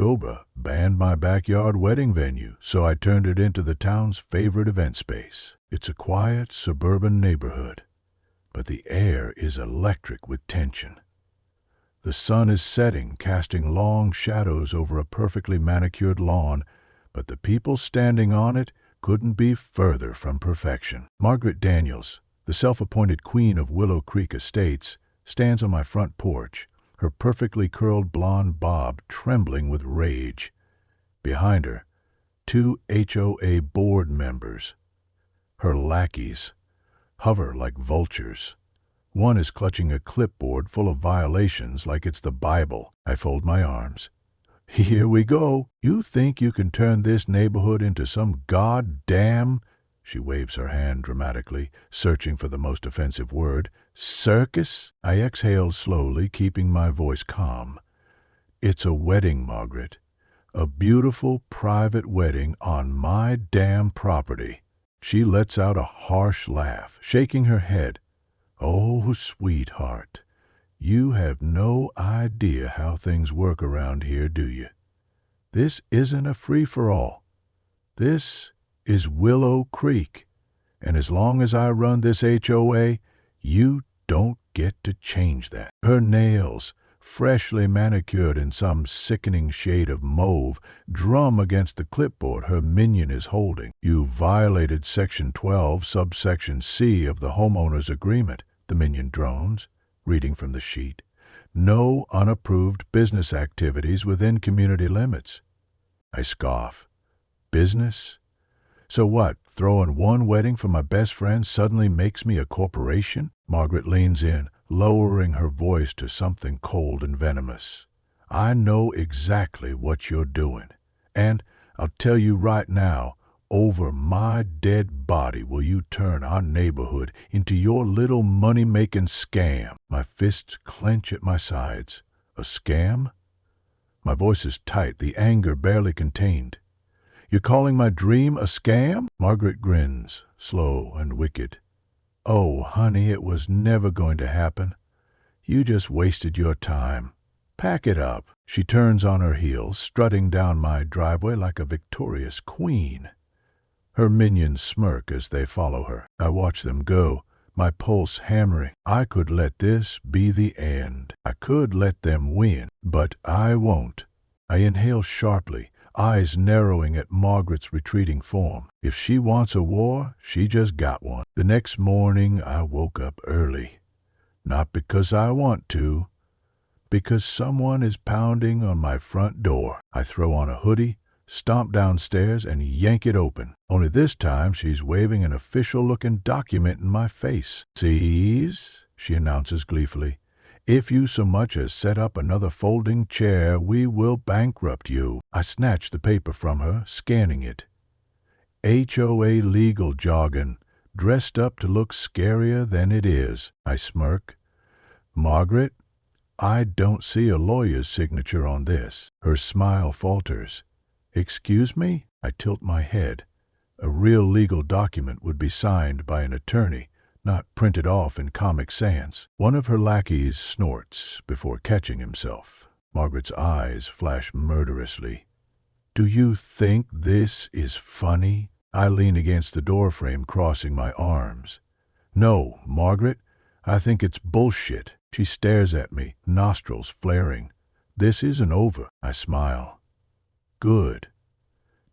October banned my backyard wedding venue, so I turned it into the town's favorite event space. It's a quiet, suburban neighborhood, but the air is electric with tension. The sun is setting, casting long shadows over a perfectly manicured lawn, but the people standing on it couldn't be further from perfection. Margaret Daniels, the self-appointed queen of Willow Creek Estates, stands on my front porch, her perfectly curled blonde bob trembling with rage. Behind her, 2 HOA board members. Her lackeys hover like vultures. One is clutching a clipboard full of violations like it's the Bible. I fold my arms. Here we go. You think you can turn this neighborhood into some goddamn, she waves her hand dramatically, searching for the most offensive word, circus? I exhale slowly, keeping my voice calm. It's a wedding, Margaret. A beautiful private wedding on my damn property. She lets out a harsh laugh, shaking her head. Oh, sweetheart, you have no idea how things work around here, do you? This isn't a free-for-all. This is Willow Creek, and as long as I run this HOA, you don't get to change that. Her nails, freshly manicured in some sickening shade of mauve, drum against the clipboard her minion is holding. You violated Section 12, subsection C of the Homeowners Agreement, the minion drones, reading from the sheet. No unapproved business activities within community limits. I scoff. Business? So what, throwing one wedding for my best friend suddenly makes me a corporation? Margaret leans in, lowering her voice to something cold and venomous. I know exactly what you're doing, and I'll tell you right now, over my dead body will you turn our neighborhood into your little money-making scam. My fists clench at my sides. A scam? My voice is tight, the anger barely contained. You're calling my dream a scam? Margaret grins, slow and wicked. Oh, honey, it was never going to happen. You just wasted your time. Pack it up. She turns on her heels, strutting down my driveway like a victorious queen. Her minions smirk as they follow her. I watch them go, my pulse hammering. I could let this be the end. I could let them win, but I won't. I inhale sharply, eyes narrowing at Margaret's retreating form. If she wants a war, she just got one. The next morning, I woke up early. Not because I want to, because someone is pounding on my front door. I throw on a hoodie, stomp downstairs, and yank it open. Only this time, she's waving an official-looking document in my face. "Seize," she announces gleefully. "If you so much as set up another folding chair, we will bankrupt you." I snatch the paper from her, scanning it. HOA legal jargon, dressed up to look scarier than it is. I smirk. "Margaret, I don't see a lawyer's signature on this." Her smile falters. "Excuse me?" I tilt my head. A real legal document would be signed by an attorney, not printed off in Comic Sans. One of her lackeys snorts before catching himself. Margaret's eyes flash murderously. "Do you think this is funny?" I lean against the doorframe, crossing my arms. "No, Margaret, I think it's bullshit." She stares at me, nostrils flaring. "This isn't over." I smile. "Good,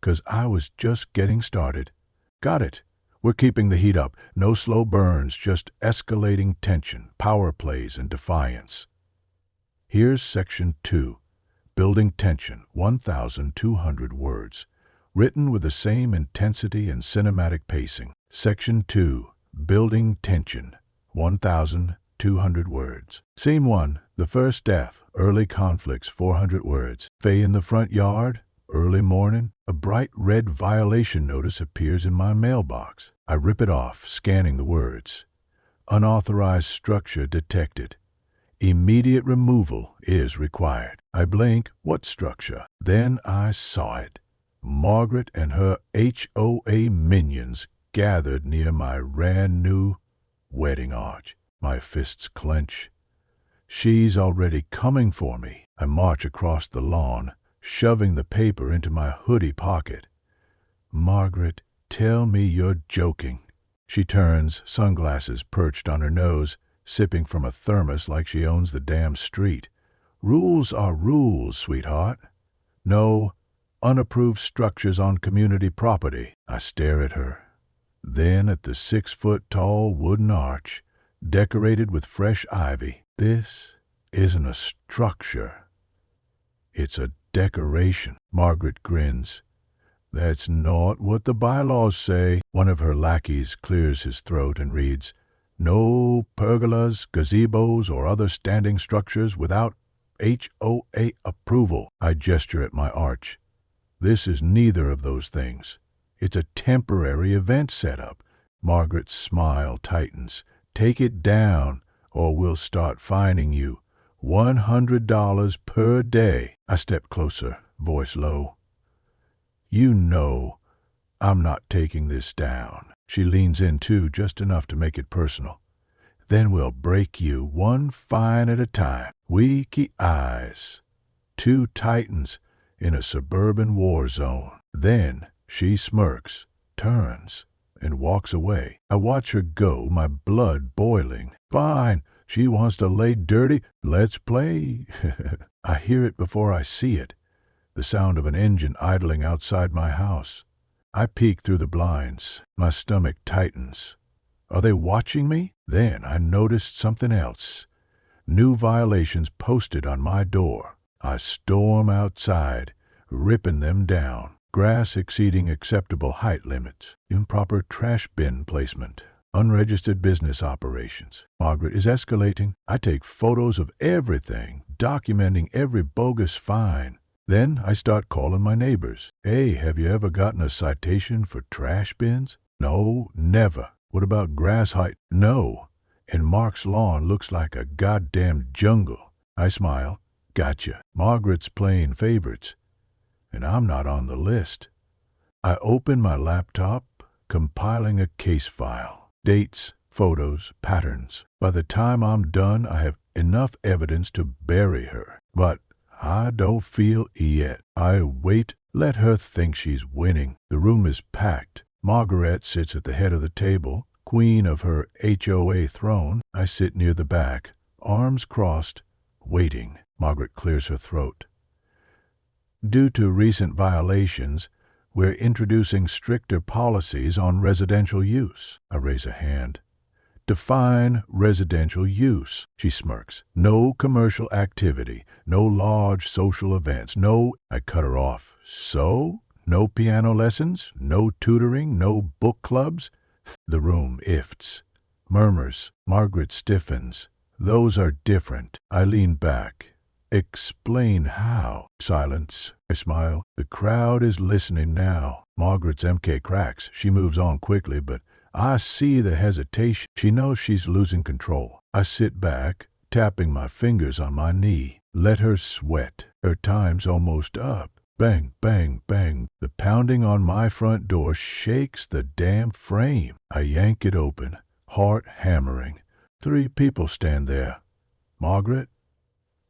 'cause I was just getting started." "Got it. We're keeping the heat up. No slow burns, just escalating tension, power plays, and defiance." Here's Section 2, Building Tension, 1,200 words, written with the same intensity and cinematic pacing. Section 2, Building Tension, 1,200 words. Scene 1, the first death, early conflicts, 400 words. Faye in the front yard, early morning. A bright red violation notice appears in my mailbox. I rip it off, scanning the words. Unauthorized structure detected. Immediate removal is required. I blink. What structure? Then I saw it. Margaret and her HOA minions gathered near my brand-new wedding arch. My fists clench. She's already coming for me. I march across the lawn, shoving the paper into my hoodie pocket. "Margaret, tell me you're joking." She turns, sunglasses perched on her nose, sipping from a thermos like she owns the damn street. "Rules are rules, sweetheart. No unapproved structures on community property." I stare at her, then at the 6-foot-tall wooden arch, decorated with fresh ivy. "This isn't a structure. It's a decoration." Margaret grins. "That's not what the bylaws say." One of her lackeys clears his throat and reads, "No pergolas, gazebos, or other standing structures without HOA approval." I gesture at my arch. "This is neither of those things. It's a temporary event setup." Margaret's smile tightens. "Take it down, or we'll start fining you. $100 per day." I step closer, voice low. "You know I'm not taking this down." She leans in too, just enough to make it personal. "Then we'll break you one fine at a time. Weaky eyes. Two titans in a suburban war zone." Then she smirks, turns, and walks away. I watch her go, my blood boiling. Fine, she wants to lay dirty. Let's play. I hear it before I see it, the sound of an engine idling outside my house. I peek through the blinds. My stomach tightens. Are they watching me? Then I noticed something else. New violations posted on my door. I storm outside, ripping them down. Grass exceeding acceptable height limits, improper trash bin placement, unregistered business operations. Margaret is escalating. I take photos of everything, documenting every bogus fine. Then I start calling my neighbors. "Hey, have you ever gotten a citation for trash bins?" "No, never." "What about grass height?" "No. And Mark's lawn looks like a goddamn jungle." I smile. "Gotcha. Margaret's playing favorites, and I'm not on the list." I open my laptop, compiling a case file. Dates, photos, patterns. By the time I'm done, I have enough evidence to bury her. But I don't feel yet. I wait. Let her think she's winning. The room is packed. Margaret sits at the head of the table, queen of her HOA throne. I sit near the back, arms crossed, waiting. Margaret clears her throat. "Due to recent violations, we're introducing stricter policies on residential use." I raise a hand. "Define residential use." She smirks. "No commercial activity, no large social events, no—" I cut her off. "So? No piano lessons, no tutoring, no book clubs?" The room ifts, murmurs. Margaret stiffens. "Those are different." I lean back. "Explain how." Silence. I smile. The crowd is listening now. Margaret's MK cracks. She moves on quickly, but I see the hesitation. She knows she's losing control. I sit back, tapping my fingers on my knee. Let her sweat. Her time's almost up. Bang, bang, bang. The pounding on my front door shakes the damn frame. I yank it open, heart hammering. 3 people stand there. Margaret,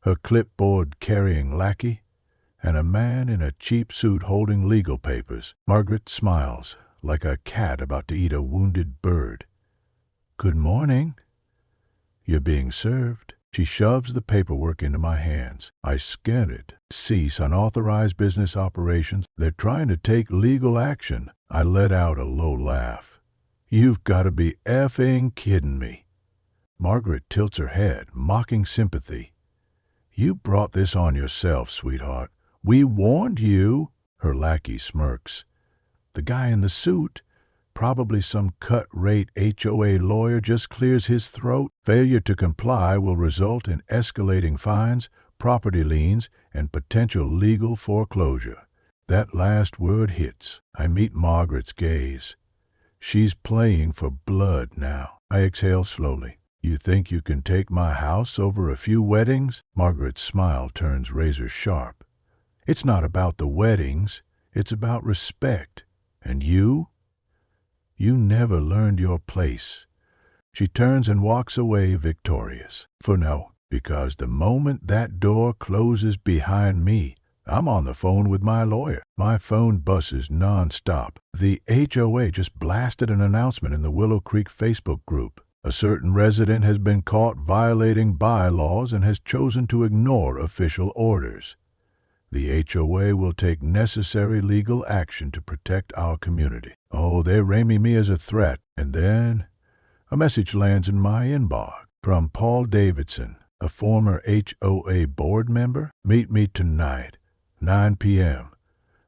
her clipboard carrying lackey, and a man in a cheap suit holding legal papers. Margaret smiles, like a cat about to eat a wounded bird. "Good morning." "You're being served." She shoves the paperwork into my hands. I scan it. "Cease unauthorized business operations. They're trying to take legal action." I let out a low laugh. "You've got to be effing kidding me." Margaret tilts her head, mocking sympathy. "You brought this on yourself, sweetheart. We warned you." Her lackey smirks. "The guy in the suit, probably some cut-rate HOA lawyer, just clears his throat. Failure to comply will result in escalating fines, property liens, and potential legal foreclosure." That last word hits. I meet Margaret's gaze. She's playing for blood now. I exhale slowly. "You think you can take my house over a few weddings?" Margaret's smile turns razor sharp. "It's not about the weddings. It's about respect. And you? You never learned your place." She turns and walks away victorious. For now, because the moment that door closes behind me, I'm on the phone with my lawyer. My phone buzzes nonstop. The HOA just blasted an announcement in the Willow Creek Facebook group. A certain resident has been caught violating bylaws and has chosen to ignore official orders. The HOA will take necessary legal action to protect our community. Oh, they're raming me as a threat. And then a message lands in my inbox from Paul Davidson, a former HOA board member. Meet me tonight, 9 p.m.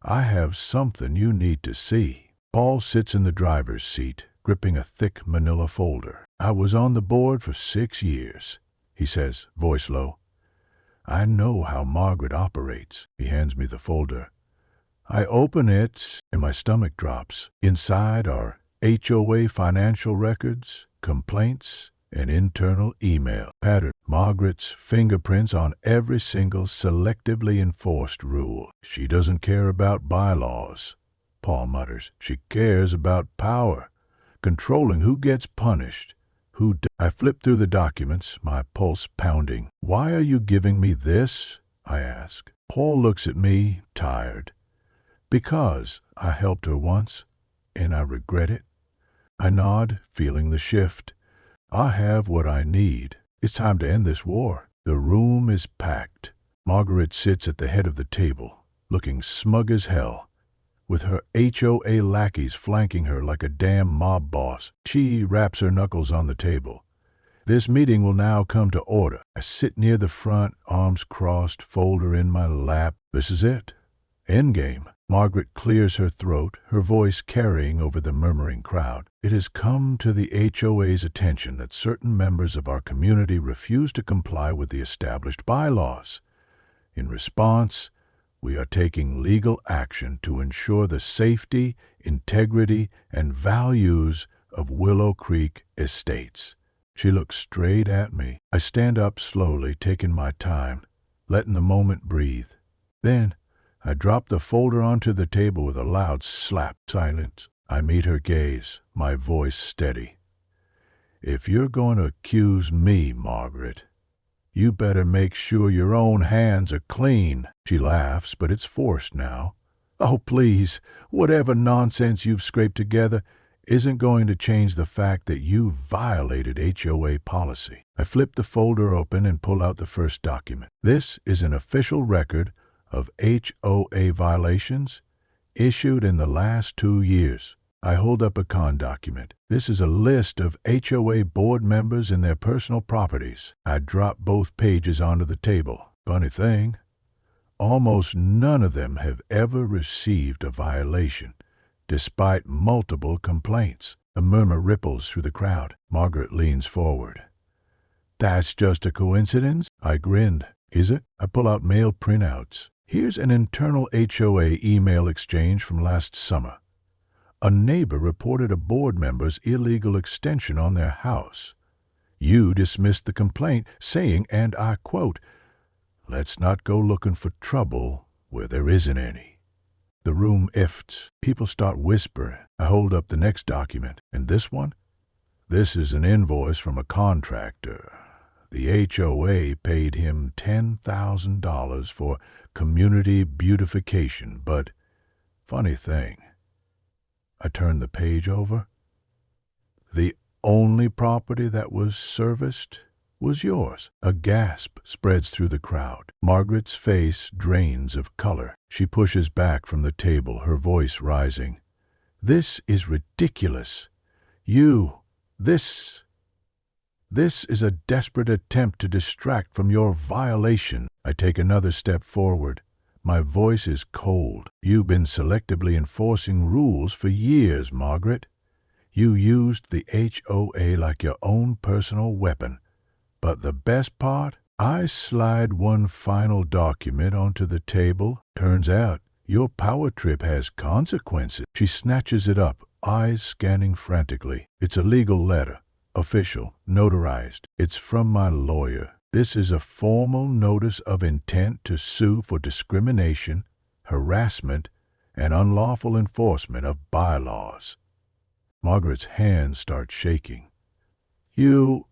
I have something you need to see. Paul sits in the driver's seat, gripping a thick manila folder. I was on the board for 6 years, he says, voice low. I know how Margaret operates. He hands me the folder. I open it and my stomach drops. Inside are HOA financial records, complaints, and internal email pattern. Margaret's fingerprints on every single selectively enforced rule. She doesn't care about bylaws, Paul mutters. She cares about power, controlling who gets punished. I flip through the documents, my pulse pounding. Why are you giving me this? I ask. Paul looks at me, tired. Because I helped her once, and I regret it. I nod, feeling the shift. I have what I need. It's time to end this war. The room is packed. Margaret sits at the head of the table, looking smug as hell, with her HOA lackeys flanking her like a damn mob boss. She raps her knuckles on the table. This meeting will now come to order. I sit near the front, arms crossed, folder in my lap. This is it. Endgame. Margaret clears her throat, her voice carrying over the murmuring crowd. It has come to the HOA's attention that certain members of our community refuse to comply with the established bylaws. In response, we are taking legal action to ensure the safety, integrity, and values of Willow Creek Estates. She looks straight at me. I stand up slowly, taking my time, letting the moment breathe. Then, I drop the folder onto the table with a loud slap. Silence. I meet her gaze, my voice steady. If you're going to accuse me, Margaret, you better make sure your own hands are clean. She laughs, but it's forced now. Oh, please, whatever nonsense you've scraped together isn't going to change the fact that you violated HOA policy. I flip the folder open and pull out the first document. This is an official record of HOA violations issued in the last 2 years. I hold up a con document. This is a list of HOA board members and their personal properties. I drop both pages onto the table. Funny thing, almost none of them have ever received a violation, despite multiple complaints. A murmur ripples through the crowd. Margaret leans forward. That's just a coincidence? I grinned. Is it? I pull out mail printouts. Here's an internal HOA email exchange from last summer. A neighbor reported a board member's illegal extension on their house. You dismissed the complaint, saying, and I quote, "Let's not go looking for trouble where there isn't any." The room ifts. People start whispering. I hold up the next document. And this one? This is an invoice from a contractor. The HOA paid him $10,000 for community beautification, but funny thing, I turned the page over. The only property that was serviced was yours. A gasp spreads through the crowd. Margaret's face drains of color. She pushes back from the table, her voice rising. This is ridiculous. This is a desperate attempt to distract from your violation. I take another step forward. My voice is cold. You've been selectively enforcing rules for years, Margaret. You used the HOA like your own personal weapon. But the best part? I slide one final document onto the table. Turns out, your power trip has consequences. She snatches it up, eyes scanning frantically. It's a legal letter. Official, notarized. It's from my lawyer. This is a formal notice of intent to sue for discrimination, harassment, and unlawful enforcement of bylaws. Margaret's hands start shaking. You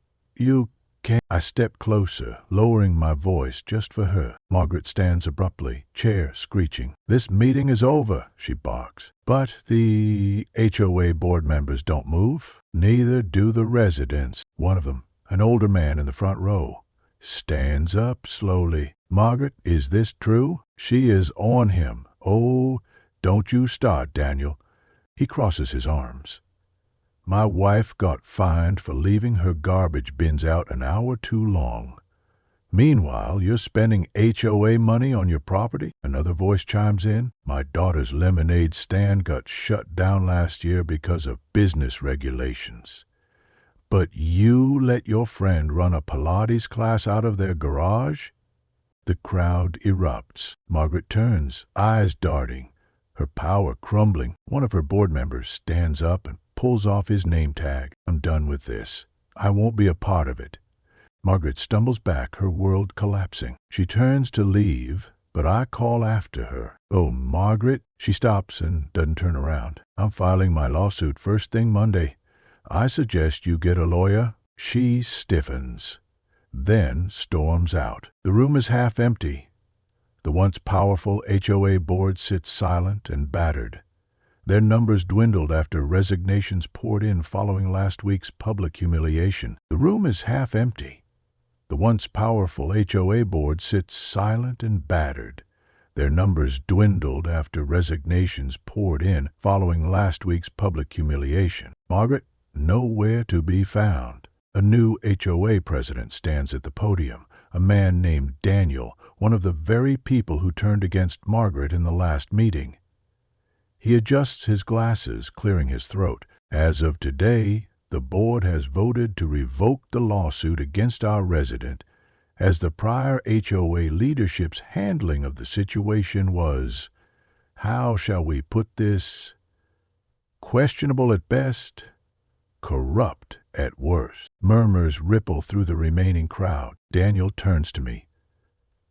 I step closer, lowering my voice just for her. Margaret stands abruptly, chair screeching. "This meeting is over," she barks. But the HOA board members don't move. Neither do the residents. One of them, an older man in the front row, stands up slowly. "Margaret, is this true?" She is on him. "Oh, don't you start, Daniel." He crosses his arms. "My wife got fined for leaving her garbage bins out an hour too long. Meanwhile, you're spending HOA money on your property?" Another voice chimes in. "My daughter's lemonade stand got shut down last year because of business regulations. But you let your friend run a Pilates class out of their garage?" The crowd erupts. Margaret turns, eyes darting, her power crumbling. One of her board members stands up and pulls off his name tag. "I'm done with this. I won't be a part of it." Margaret stumbles back, her world collapsing. She turns to leave, but I call after her. "Oh, Margaret." She stops and doesn't turn around. "I'm filing my lawsuit first thing Monday. I suggest you get a lawyer." She stiffens, then storms out. The room is half empty. The once powerful HOA board sits silent and battered. Their numbers dwindled after resignations poured in following last week's public humiliation. The room is half empty. The once powerful HOA board sits silent and battered. Their numbers dwindled after resignations poured in following last week's public humiliation. Margaret, nowhere to be found. A new HOA president stands at the podium, a man named Daniel, one of the very people who turned against Margaret in the last meeting. He adjusts his glasses, clearing his throat. "As of today, the board has voted to revoke the lawsuit against our resident, as the prior HOA leadership's handling of the situation was, how shall we put this, questionable at best, corrupt at worst." Murmurs ripple through the remaining crowd. Daniel turns to me.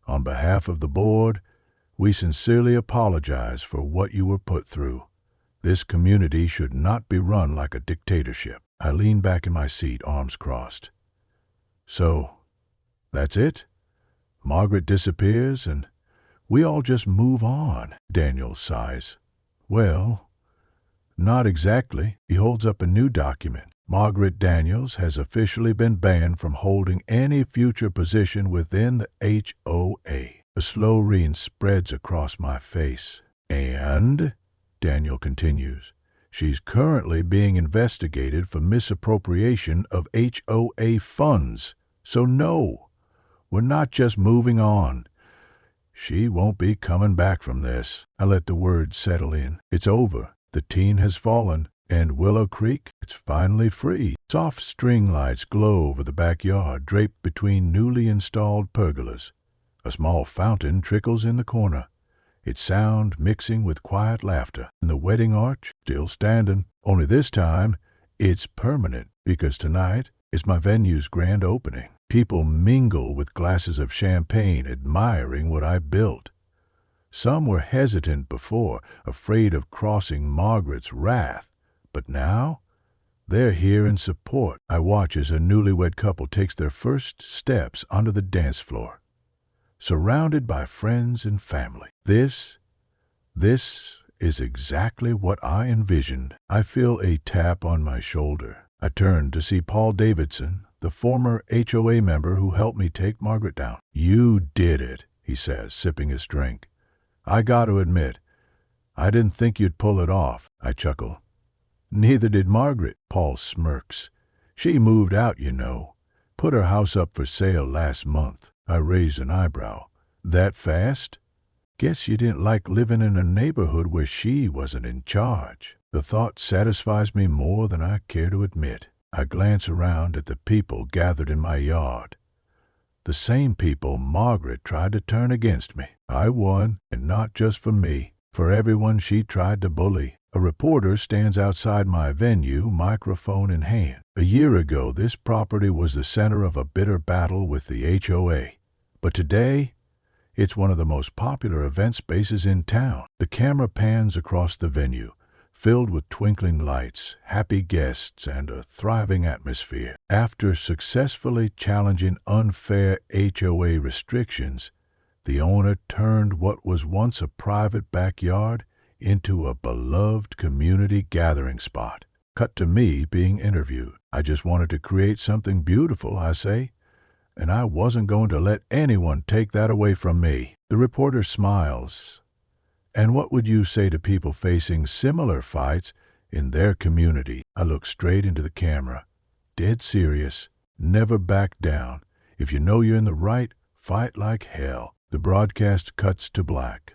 "On behalf of the board, we sincerely apologize for what you were put through. This community should not be run like a dictatorship." I lean back in my seat, arms crossed. "So, that's it? Margaret disappears and we all just move on?" Daniel sighs. "Well, not exactly." He holds up a new document. "Margaret Daniels has officially been banned from holding any future position within the HOA." A slow rein spreads across my face. "And," Daniel continues, "she's currently being investigated for misappropriation of HOA funds. So no, we're not just moving on. She won't be coming back from this." I let the words settle in. It's over. The teen has fallen. And Willow Creek, it's finally free. Soft string lights glow over the backyard, draped between newly installed pergolas. A small fountain trickles in the corner, its sound mixing with quiet laughter. And the wedding arch, still standing. Only this time, it's permanent, because tonight is my venue's grand opening. People mingle with glasses of champagne, admiring what I built. Some were hesitant before, afraid of crossing Margaret's wrath. But now, they're here in support. I watch as a newlywed couple takes their first steps onto the dance floor, surrounded by friends and family. This is exactly what I envisioned. I feel a tap on my shoulder. I turn to see Paul Davidson, the former HOA member who helped me take Margaret down. "You did it," he says, sipping his drink. "I got to admit, I didn't think you'd pull it off." I chuckle. "Neither did Margaret," Paul smirks. "She moved out, you know. Put her house up for sale last month." I raise an eyebrow. "That fast? Guess you didn't like living in a neighborhood where she wasn't in charge." The thought satisfies me more than I care to admit. I glance around at the people gathered in my yard. The same people Margaret tried to turn against me. I won, and not just for me, for everyone she tried to bully. A reporter stands outside my venue, microphone in hand. A year ago, this property was the center of a bitter battle with the HOA. But today, it's one of the most popular event spaces in town. The camera pans across the venue. filled with twinkling lights, happy guests, and a thriving atmosphere. After successfully challenging unfair HOA restrictions, the owner turned what was once a private backyard into a beloved community gathering spot. Cut to me being interviewed. I just wanted to create something beautiful, I say, and I wasn't going to let anyone take that away from me. The reporter smiles. And what would you say to people facing similar fights in their community? I look straight into the camera. Dead serious. Never back down. If you know you're in the right, fight like hell. The broadcast cuts to black.